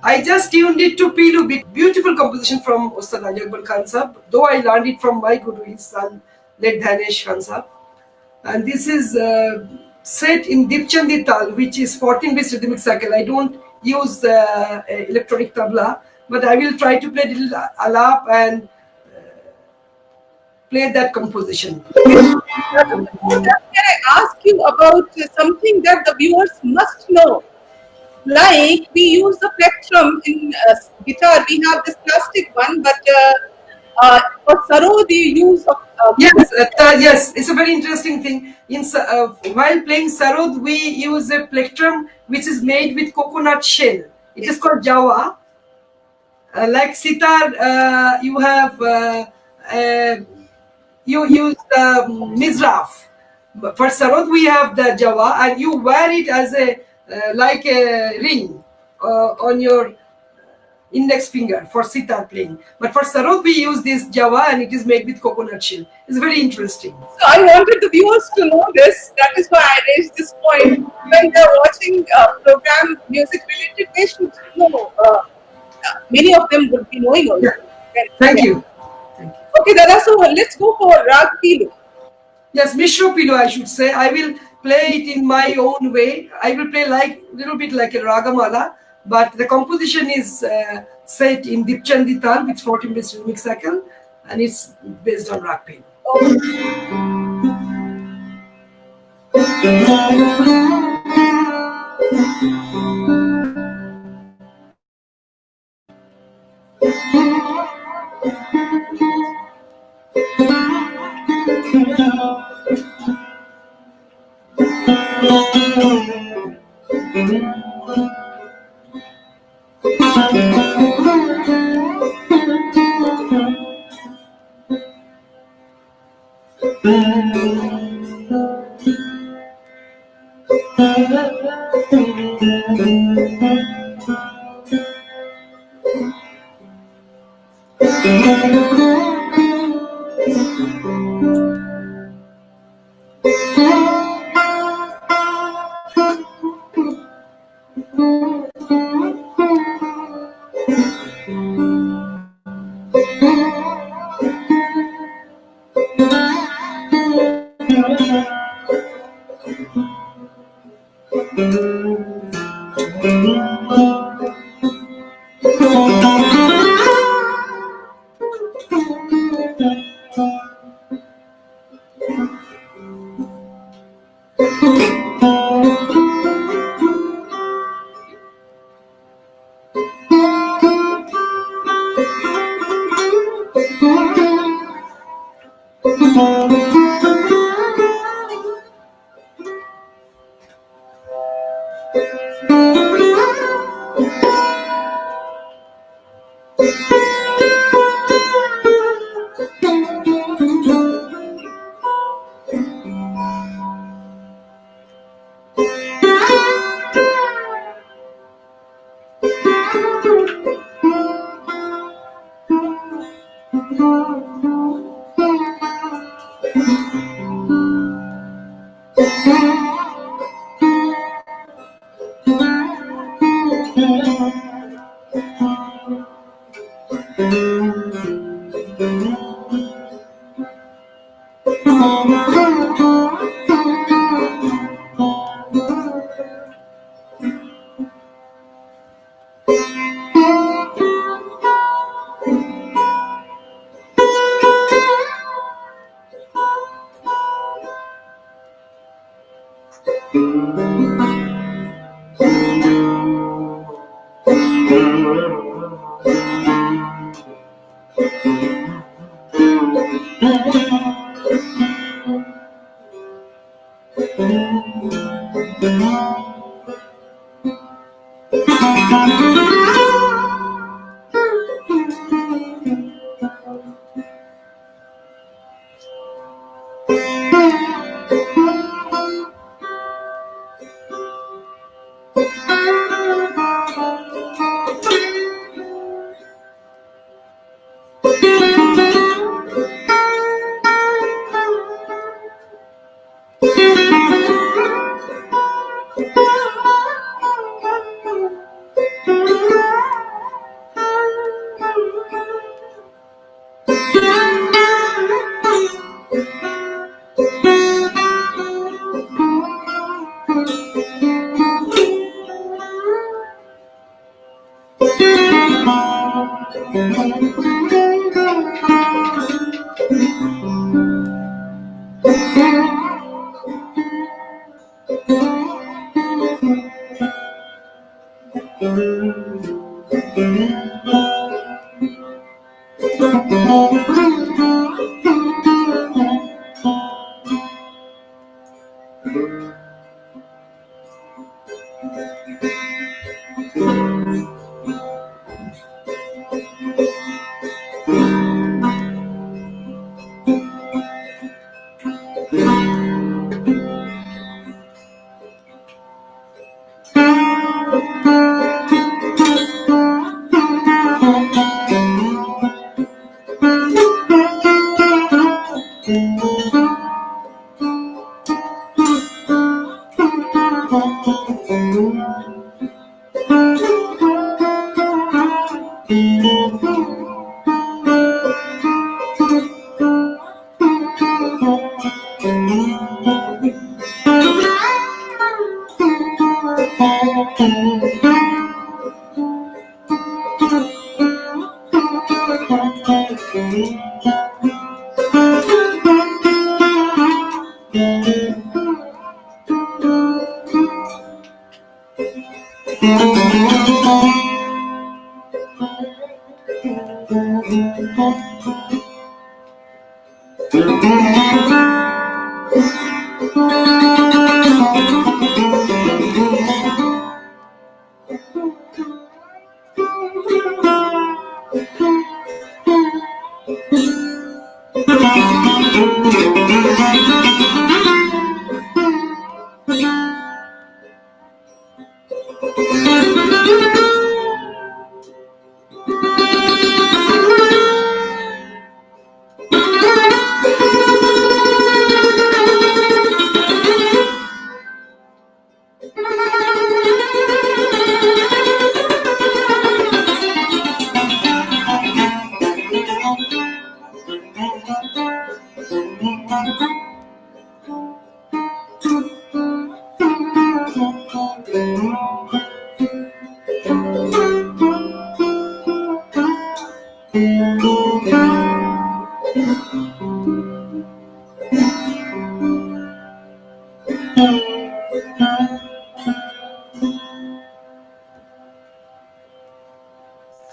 I just tuned it to Pilu. Beautiful composition from Ustad Ali Akbar Khan sahab. Though I learned it from my guru, his son, late Dhyanesh Khan sahab. And this is set in Dipchandi Tal, which is 14-bit rhythmic cycle. I don't use electronic tabla, but I will try to play little alap and play that composition. Can I ask you about something that the viewers must know? Like we use the plectrum in guitar, we have this plastic one, but for Sarod we use of Yes, it's a very interesting thing. While playing Sarod, we use a plectrum which is made with coconut shell. It is called JAWA. Like sitar, you have you use the mizraf. For Sarod, we have the JAWA, and you wear it as a like a ring on your index finger for sitar playing. But for Sarod, we use this JAWA, and it is made with coconut shell. It's very interesting. So I wanted the viewers to know this. That is why I raised this point. When they're watching program music related, they should know. Many of them would be knowing also. Thank you. Okay, Dada, so let's go for Rag Pilu. Yes, Mishra Pilu, I should say. I will play it in my own way. I will play like little bit like a ragamala, but the composition is set in Dipchandi Tal with 14-bit rhythmic cycle, and it's based on Rag Pilu.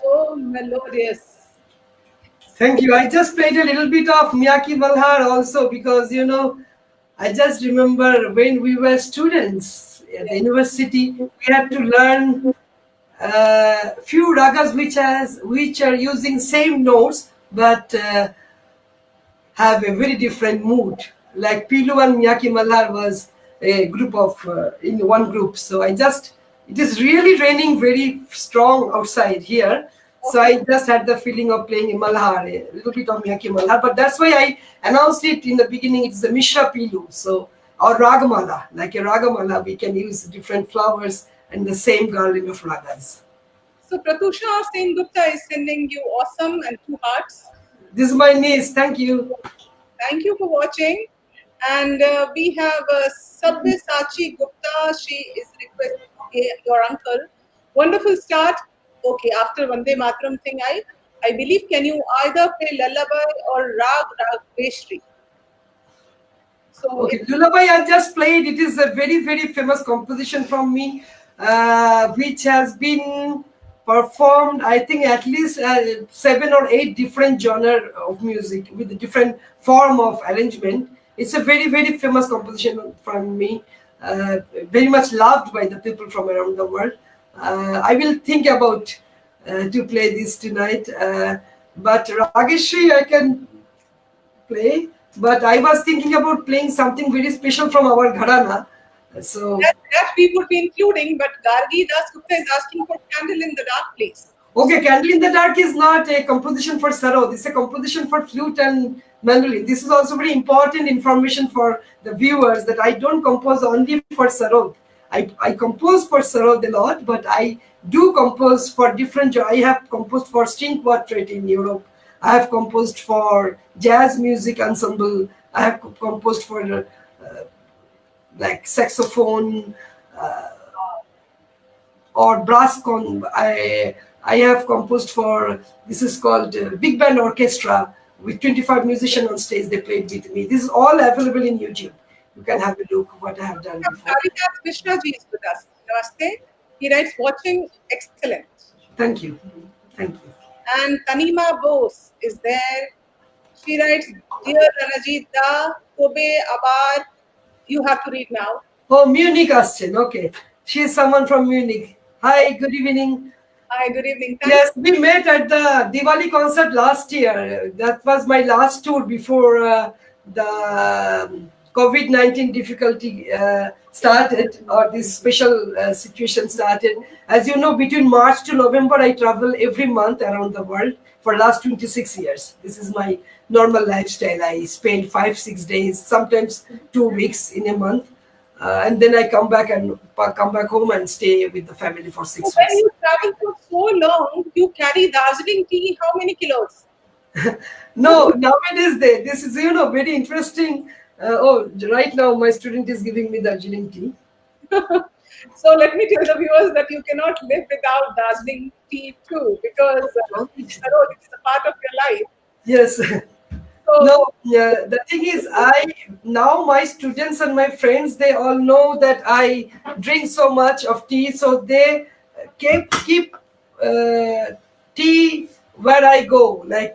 So melodious. Thank you. I just played a little bit of Miyaki Malhar also because, I just remember when we were students at the university, we had to learn few ragas which are using same notes but have a very different mood. Like Pilu and Miyaki Malhar was a group of in one group. So it is really raining very strong outside here. So I just had the feeling of playing a Malhar, a little bit of Miyaki Malhar. But that's why I announced it in the beginning. It's the Mishra Pilu. So, or Ragamala. Like a Ragamala, we can use different flowers and the same garland of ragas. So Pratusha Sengupta is sending you awesome and 2 hearts. This is my niece. Thank you. Thank you for watching. And we have Sabyasachi Gupta. She is requesting your uncle. Wonderful start. Okay, after Vande Mataram thing, I believe, can you either play Lullaby or Rag Veshri? So Okay, Lullaby I just played. It is a very, very famous composition from me, which has been performed, I think, at least 7 or 8 different genre of music with a different form of arrangement. It's a very, very famous composition from me, very much loved by the people from around the world. I will think about to play this tonight, but Rageshri I can play. But I was thinking about playing something very special from our Gharana. So that we would be including, but Gargi Das Gupta is asking for Candle in the Dark, please. okay, Candle in the Dark is not a composition for Sarod. It's a composition for flute and mandolin. This is also very important information for the viewers that I don't compose only for Sarod. I compose for Sarod a lot, but I do compose for different. I have composed for string quartet in Europe. I have composed for jazz music ensemble. I have composed for like saxophone or brass I have composed for, this is called big band orchestra with 25 musicians on stage. They played with me. This is all available in YouTube. You can have a look what I have done before. Kalidas Mishraji is with us. Namaste. He writes, watching excellent. Thank you. Thank you. And Tanima Bose is there. She writes, dear Ranajit da Kobe Abar. You have to read now. Oh, Munich Austin. Okay. She is someone from Munich. Hi, good evening. Hi, good evening. Yes, we met at the Diwali concert last year. That was my last tour before the COVID-19 difficulty started, or this special situation started. As you know, between March to November, I travel every month around the world for last 26 years. This is my normal lifestyle. I spend 5-6 days, sometimes 2 weeks in a month. And then I come back home and stay with the family for 6 weeks. When you travel for so long, you carry Darjeeling tea. How many kilos? No, nowadays this is very interesting. Right now my student is giving me Darjeeling tea. So let me tell the viewers that you cannot live without Darjeeling tea too, because Sarod, it is a part of your life. Yes. So, No, yeah, the thing is, now my students and my friends, they all know that I drink so much of tea, so they keep tea where I go. When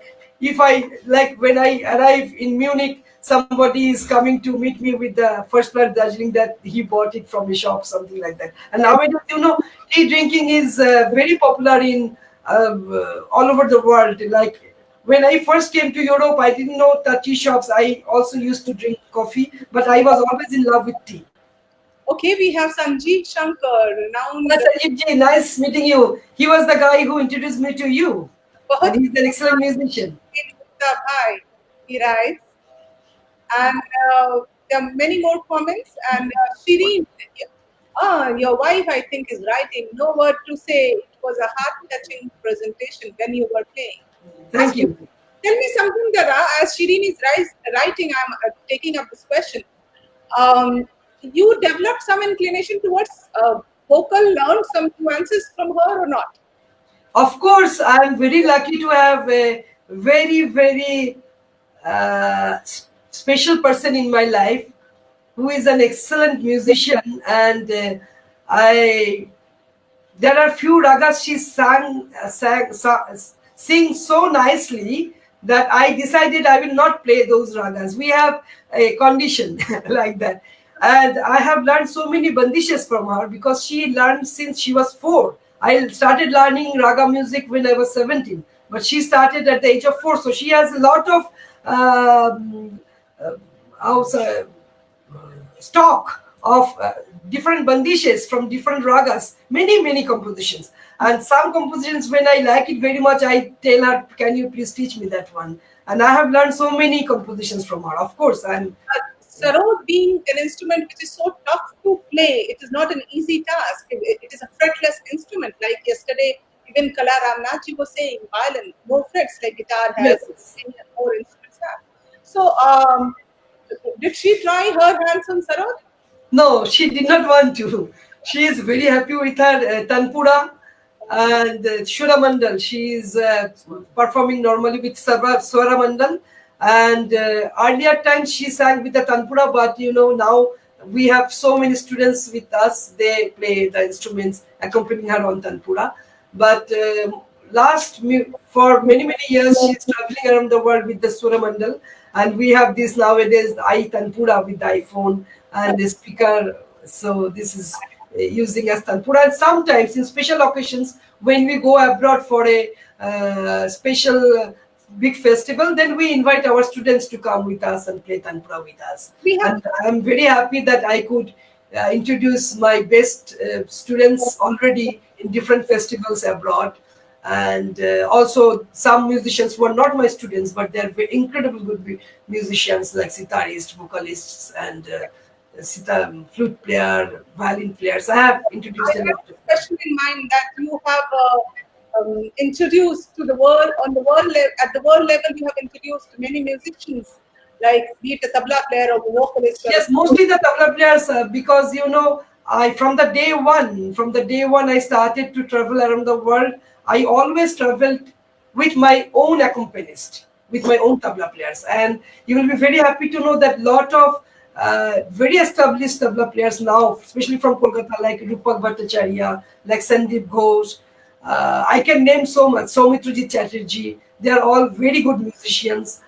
I arrive in Munich, somebody is coming to meet me with the first class Darjeeling that he bought it from a shop, something like that. And nowadays, tea drinking is very popular in all over the world. Like, when I first came to Europe, I didn't know the tea shops. I also used to drink coffee, but I was always in love with tea. okay, we have Sanjeev Shankar, renowned. Sanjeev ji, nice meeting you. He was the guy who introduced me to you. And he's an excellent musician. Hi, he writes. And there are many more comments. And Shireen, your wife, I think, is writing. No word to say. It was a heart-touching presentation when you were playing. Thank you. Tell me something, Dara. As Shireen is writing, I'm taking up this question. You developed some inclination towards vocal, learned some nuances from her or not? Of course, I'm very lucky to have a very, very special person in my life who is an excellent musician, and there are few ragas she sings so nicely that I decided I will not play those ragas. We have a condition like that. And I have learned so many bandishes from her because she learned since she was 4. I started learning raga music when I was 17, but she started at the age of 4. So she has a lot of stock of different bandishes from different ragas, many compositions. And some compositions, when I like it very much, I tell her, can you please teach me that one? And I have learned so many compositions from her. Of course, Sarod being an instrument which is so tough to play, it is not an easy task. It is a fretless instrument. Like yesterday, even Kala Ramnathji was saying, violin, no frets like guitar has, yes. more instruments have. So, did she try her hands on Sarod? No, she did not want to. She is very happy with her Tanpura and Shura Mandal. She is performing normally with Swara Mandal. And earlier times she sang with the Tanpura, but now we have so many students with us. They play the instruments accompanying her on Tanpura. But for many years, she's traveling around the world with the Swara Mandal. And we have this nowadays, Tanpura with the iPhone and the speaker. So this is using as Tanpura. And sometimes in special occasions, when we go abroad for a special big festival, then we invite our students to come with us and play Tanpura with us. And I'm very happy that I could introduce my best students already in different festivals abroad. And also some musicians who are not my students, but they're incredible good musicians like sitarists, vocalists, and flute player, violin players. I have introduced them. I have a question in mind that you have introduced to the world at the world level. You have introduced many musicians. like be it a tabla player or a vocalist or a Yes, mostly the tabla players, because I from the day one I started to travel around the world. I always traveled with my own accompanist, with my own tabla players, and you will be very happy to know that lot of very established tabla players now, especially from Kolkata, like Rupak Bhattacharya, like Sandeep Ghosh. I can name so much. Soumitrajit Chatterjee. They are all very good musicians.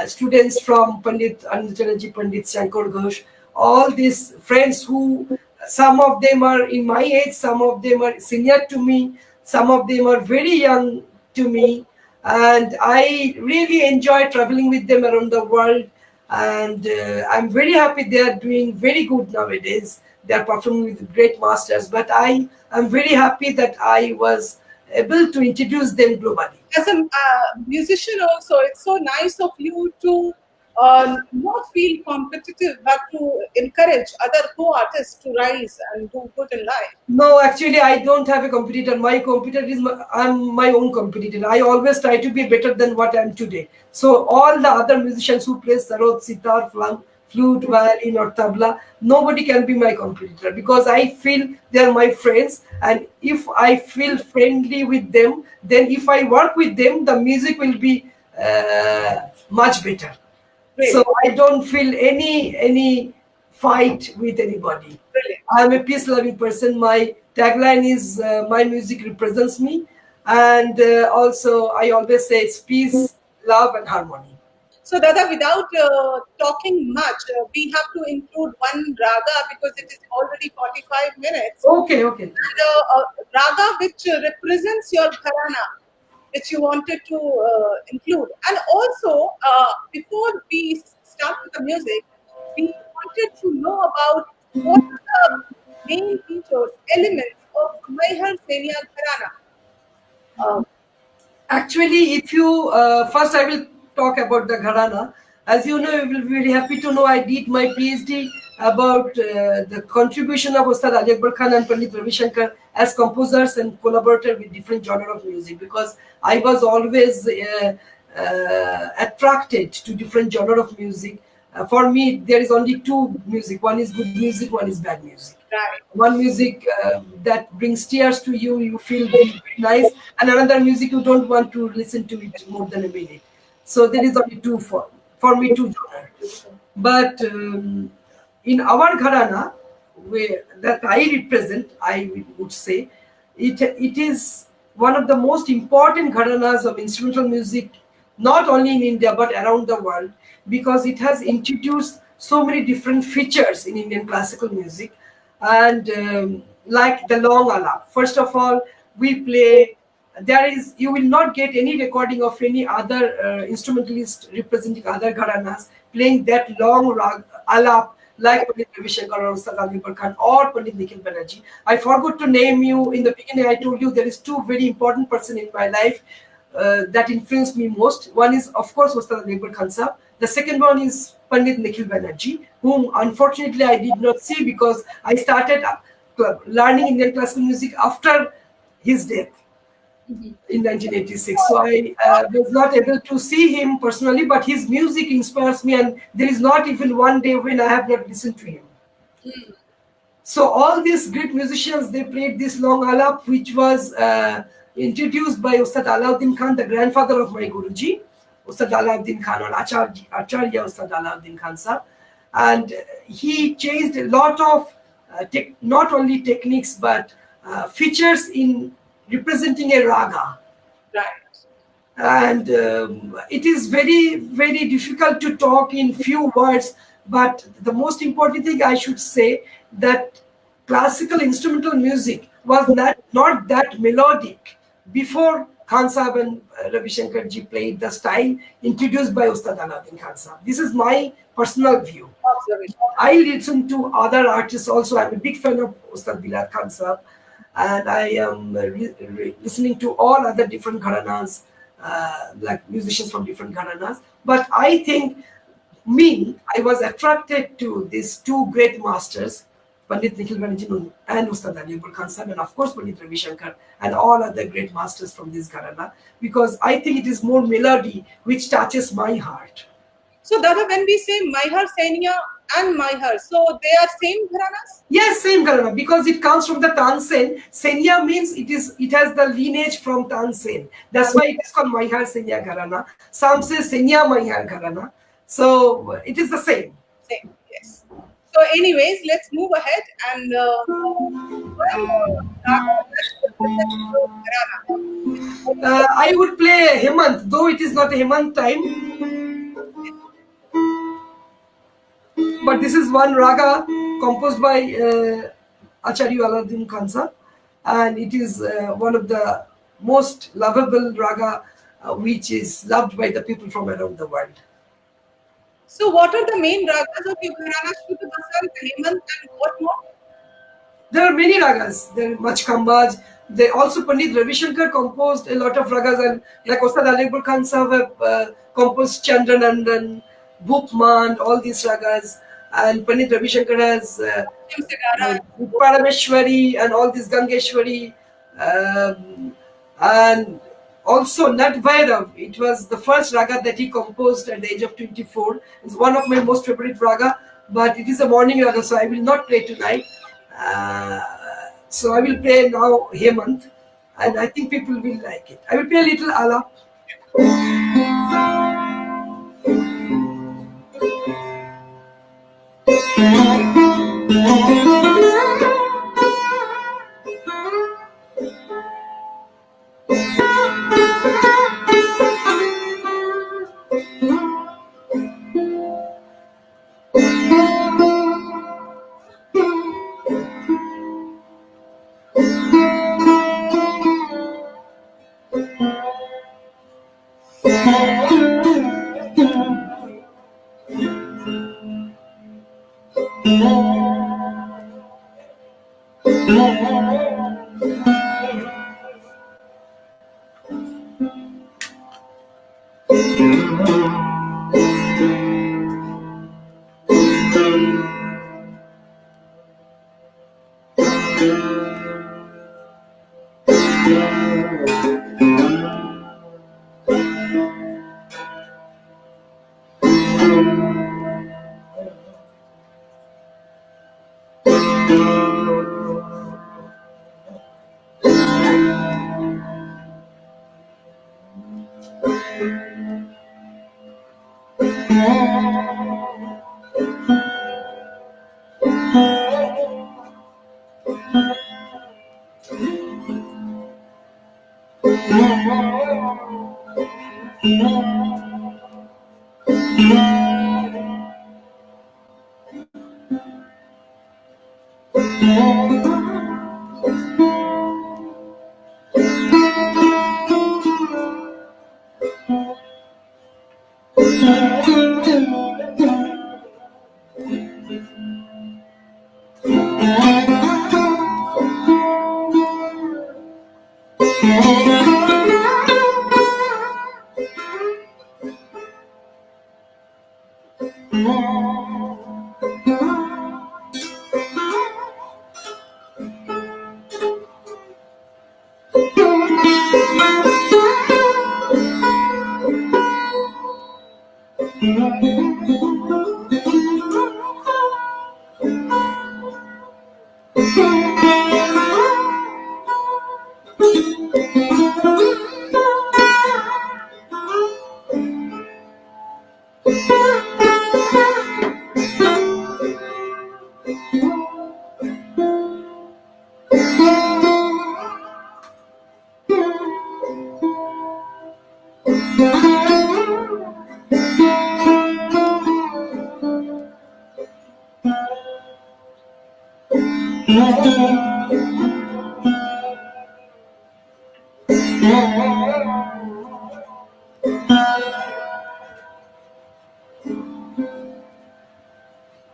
Students from Pandit RANAJIT Pandit Shankar Ghosh. All these friends who, some of them are in my age, some of them are senior to me, some of them are very young to me, and I really enjoy traveling with them around the world. And I'm very happy they are doing very good nowadays. They are performing with great masters, but I am very happy that I was able to introduce them globally. as a musician also, it's so nice of you to not feel competitive but to encourage other co-artists to rise and do good in life. No, actually, I don't have a competitor. My competitor is I'm my own competitor. I always try to be better than what I am today. So all the other musicians who play sarod, sitar, flute, violin, or tabla, nobody can be my competitor because I feel they are my friends. And if I feel friendly with them, then if I work with them, the music will be much better. So Brilliant, I don't feel any fight with anybody. brilliant. I'm a peace-loving person. My tagline is "My music represents me," and also I always say it's peace, love, and harmony. So, Dada, without talking much, we have to include one raga because it is already 45 minutes. Okay, okay. And raga which represents your gharana, which you wanted to include. And also, before we start with the music, we wanted to know about what are the main features, elements of MAIHAR SENIA GHARANA. Uh, Actually, if you first, I will talk about the Gharana. As you know, you will be very happy to know I did my PhD about the contribution of Ustad Ali Akbar Khan and Pandit Ravi Shankar as composers and collaborator with different genre of music because I was always attracted to different genre of music. For me, there is only two music. One is good music, one is bad music. right. One music that brings tears to you, you feel very, very nice, and another music you don't want to listen to it more than a minute. So there is only two for me, two genres. But in our gharana, where that I represent, I would say it is one of the most important gharanas of instrumental music, not only in India but around the world, because it has introduced so many different features in Indian classical music, and like the long alap. First of all, we play. There is you will not get any recording of any other instrumentalist representing other gharanas playing that long alap like Pandit Ravi Shankar or Ustad Ali Akbar Khan or Pandit Nikhil Bannerjee. I forgot to name you in the beginning. I told you there is two very important person in my life that influenced me most. One is, of course, Ustad Ali Akbar Khan Sahab. The second one is Pandit Nikhil Bannerjee, whom unfortunately I did not see because I started learning Indian classical music after his death in 1986. So I was not able to see him personally, but his music inspires me, and there is not even one day when I have not listened to him. So all these great musicians, they played this long alap, which was introduced by Ustad Allauddin Khan, the grandfather of my Guruji, Ustad Allauddin Khan or Acharya Ustad Allauddin Khan sir. And he changed a lot of not only techniques but features in representing a raga. Right. And it is very, very difficult to talk in few words, but the most important thing I should say that classical instrumental music was not that melodic before Khan Sahab and Ravi Shankar ji played the style introduced by Ustad Allauddin Khan Sahab. This is my personal view. Observation. I listen to other artists also. I'm a big fan of Ustad Bilal Khan Sahab, and I am listening to all other different gharanas, like musicians from different gharanas. But I think I was attracted to these two great masters, Pandit Nikhil Bannerjee and Ustad Ali Akbar Khan Sahab, and of course Pandit Ravi Shankar and all other great masters from this gharana, because I think it is more melody which touches my heart. So Dada, when we say Maihar Senia and Maihar, so they are same gharanas? Yes, same Gharana, because it comes from the Tansen. Senya means it has the lineage from Tansen. That's why it is called Maihar Senya Gharana. Some say Senya Maihar Gharana. So it is the same. Same, yes. So anyways, let's move ahead and one raga that represents your gharana. I would play Hemant, though it is not a Hemant time. But this is one raga composed by Acharya Allauddin Khan, and it is one of the most lovable raga, which is loved by the people from around the world. So what are the main ragas of your gharana? Shruta Basant, Hemant and what more? There are many ragas. There are much Khambaj. They also Pandit Ravi Shankar composed a lot of ragas, and like Ustad Ali Akbar Khan have composed Chandranandan, Bhupman, all these ragas. And Pandit Ravi Shankar has Simsigara. Parameshwari and all this Gangeshwari, and also Nat Bhairav. It was the first raga that he composed at the age of 24. It's one of my most favorite raga, but it is a morning raga, so I will not play tonight. So I will play now Hemant, and I think people will like it. I will play a little Alap.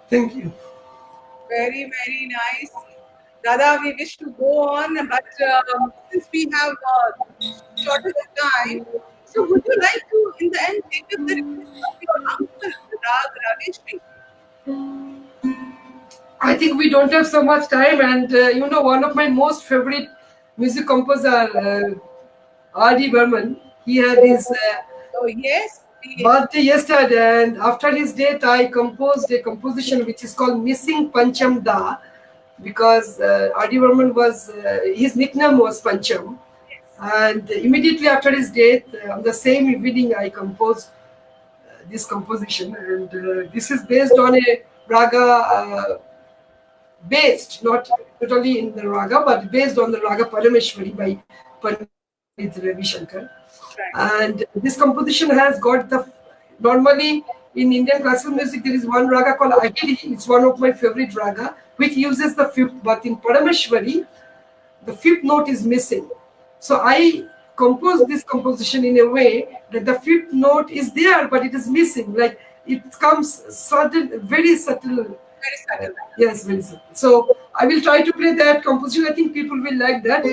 Thank you. Very, very nice. Dada, we wish to go on, but since we have shortage of time, so would you like to, in the end, take up the request of your uncle, Rag Raveshri? I think we don't have so much time, and one of my most favorite music composer, R.D. Burman. He had his So yes, birthday yesterday, and after his death, I composed a composition which is called Missing Pancham Da, because R.D. Burman was, his nickname was Pancham. And immediately after his death, on the same evening, I composed this composition. And this is based on a raga, based, not totally in the raga, but based on the raga Parameshwari by Pandit Ravi Shankar. And this composition has got the, normally in Indian classical music there is one raga called Ahiri. It's one of my favorite raga which uses the fifth, but in Parameshwari the fifth note is missing. So I composed this composition in a way that the fifth note is there but it is missing, like it comes subtle, very subtle. Very subtle. Yes, very subtle. So I will try to play that composition. I think people will like that.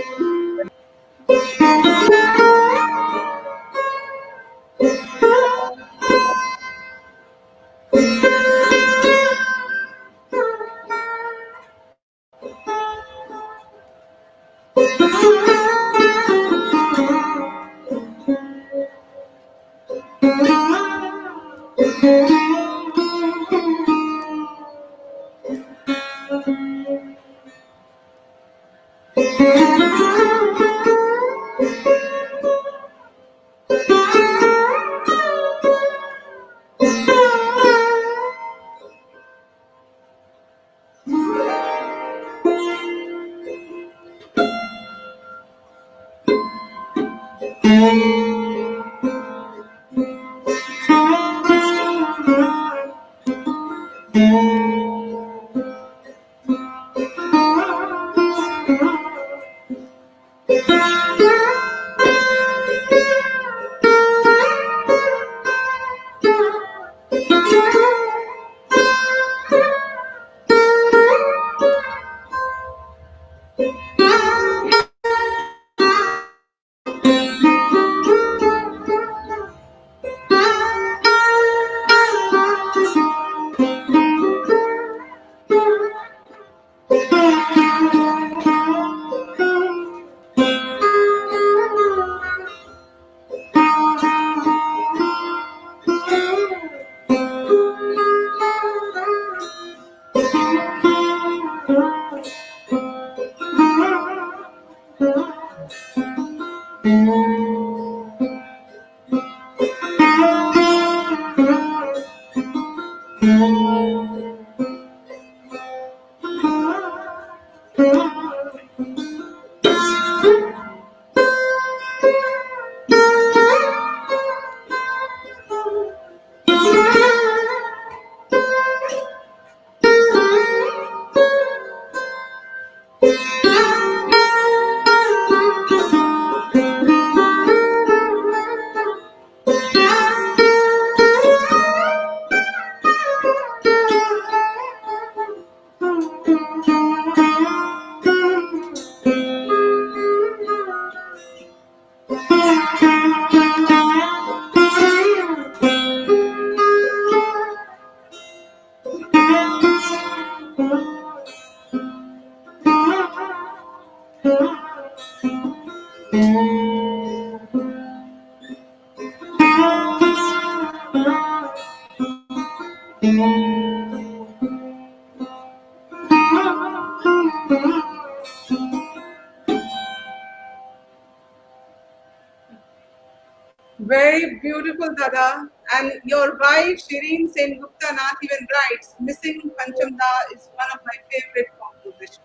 Very beautiful, Dada. And your wife, Shireen Sengupta, not even writes, Missing Panchamda is one of my favorite compositions.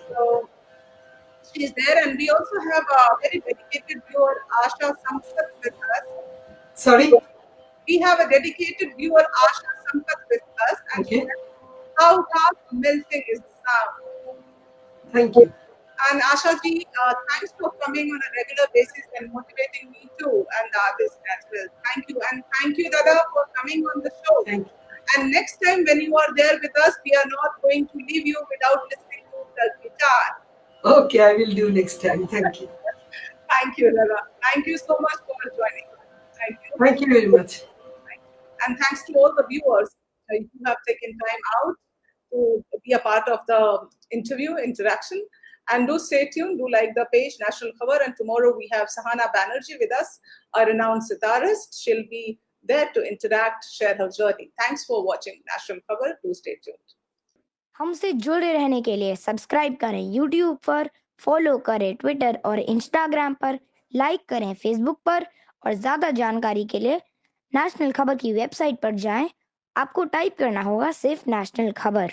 So she's there, and we also have a very dedicated viewer, Asha Sampat, with us. Sorry? We have a dedicated viewer, Asha Sampat, with us. And Okay. she says, how amazing is the sound? Thank you. And Asha ji, thanks for coming on a regular basis and motivating me too, and the others as well. Thank you. And thank you, Dada, for coming on the show. Thank you. And next time when you are there with us, we are not going to leave you without listening to the guitar. Okay, I will do next time. Thank you. Thank you, Dada. Thank you so much for joining. Thank you. Thank you very much. And thanks to all the viewers who have taken time out to be a part of the interaction. And do stay tuned, do like the page National Khabar. And tomorrow we have Sahana Bannerjee with us, a renowned sitarist. She'll be there to interact, share her journey. Thanks for watching National Khabar. Do stay tuned. हमसे जुड़े रहने के लिए subscribe करें YouTube पर, follow करें Twitter और Instagram पर, लाइक करें फेसबुक पर और ज़्यादा जानकारी के लिए नेशनल खबर की वेबसाइट पर जाएं। आपको टाइप करना होगा सिर्फ नेशनल खबर।